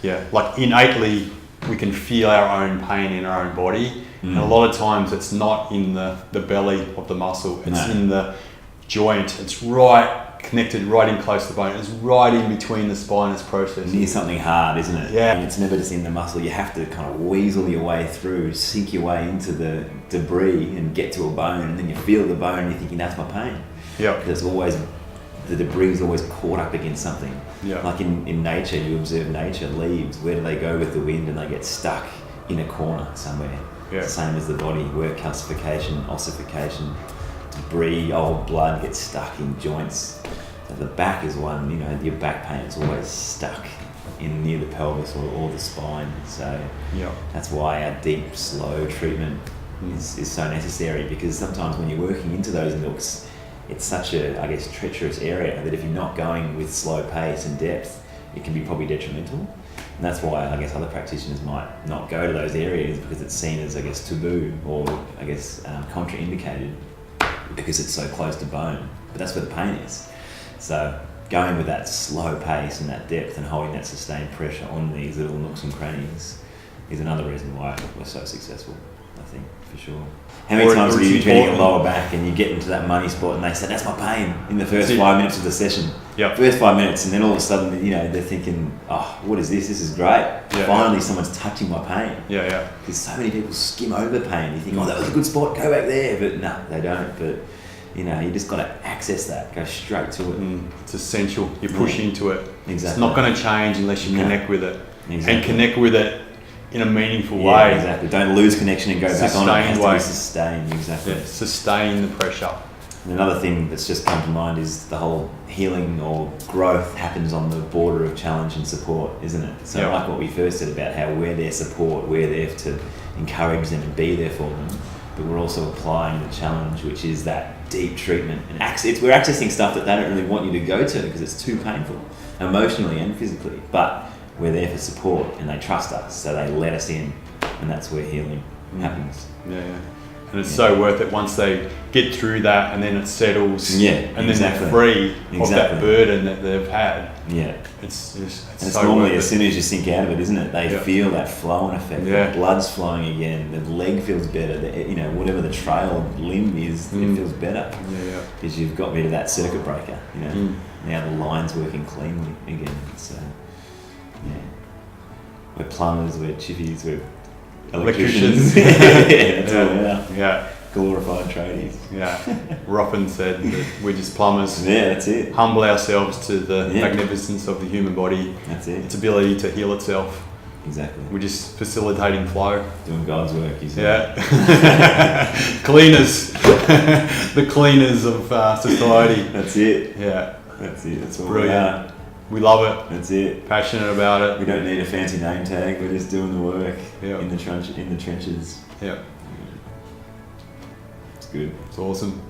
Yeah, like innately we can feel our own pain in our own body. And a lot of times it's not in the belly of the muscle, it's in the joint. It's right connected, right in close to the bone. It's right in between the spinous process. Near something hard, isn't it? Yeah. It's never just in the muscle. You have to kind of weasel your way through, sink your way into the debris and get to a bone, and then you feel the bone and you're thinking, that's my pain. Yeah. There's always, the debris is always caught up against something. Yeah. Like in nature, you observe nature, leaves, where do they go with the wind, and they get stuck in a corner somewhere. Yeah. Same as the body, where calcification, ossification, debris, old blood gets stuck in joints. So the back is one, you know, your back pain is always stuck in near the pelvis or the spine. So Yeah. that's why our deep, slow treatment is so necessary, because sometimes when you're working into those nooks, it's such a, I guess, treacherous area that if you're not going with slow pace and depth, it can be probably detrimental. And that's why I guess other practitioners might not go to those areas, because it's seen as, I guess, taboo or I guess contraindicated because it's so close to bone. But that's where the pain is. So going with that slow pace and that depth and holding that sustained pressure on these little nooks and crannies is another reason why we're so successful, I think, for sure. How many times have you been training a lower back and you get into that money spot and they say, that's my pain, in the first 5 minutes of the session? Yep. First 5 minutes, and then all of a sudden, you know, they're thinking, oh, what is this? This is great. Yeah, Finally, someone's touching my pain. Yeah, yeah. Because so many people skim over pain. You think, oh, that was a good spot, go back there. But no, they don't. But, you know, you just got to access that, go straight to it. It's essential. You push into it. Exactly. It's not going to change unless you connect with it. Exactly. And connect with it in a meaningful Yeah, way. exactly. Don't lose connection and go back on it. It has to be sustained. Exactly. Yeah, sustain the pressure. And another thing that's just come to mind is the whole healing or growth happens on the border of challenge and support, isn't it? So like what we first said about how we're their support, we're there to encourage them and be there for them, but we're also applying the challenge, which is that deep treatment. And we're accessing stuff that they don't really want you to go to because it's too painful, emotionally and physically. But we're there for support and they trust us, so they let us in, and that's where healing happens. Yeah, yeah. And it's so worth it once they get through that, and then it settles. Yeah, and then they're free of that burden that they've had. Yeah. It's so normally as soon as you sink out of it, isn't it? They feel that flowing effect. Yeah. The blood's flowing again. The leg feels better. You know, whatever the trail limb is, it feels better. Yeah, yeah. Because you've got rid of that circuit breaker. You know, now the line's working cleanly again. So, yeah, we're plumbers, we're chippies, we're electricians. Yeah, that's all we are. Yeah. Glorified tradies. Yeah. Ruffin said that we're just plumbers. Yeah, that's it. Humble ourselves to the magnificence of the human body. That's it. Its ability to heal itself. Exactly. We're just facilitating flow. Doing God's work, you see. Yeah. Cleaners. The cleaners of society. That's it. Yeah. That's it. That's what Brilliant. we are. We love it. That's it. Passionate about it. We don't need a fancy name tag. We're just doing the work in the trenches. Yeah. It's good. It's awesome.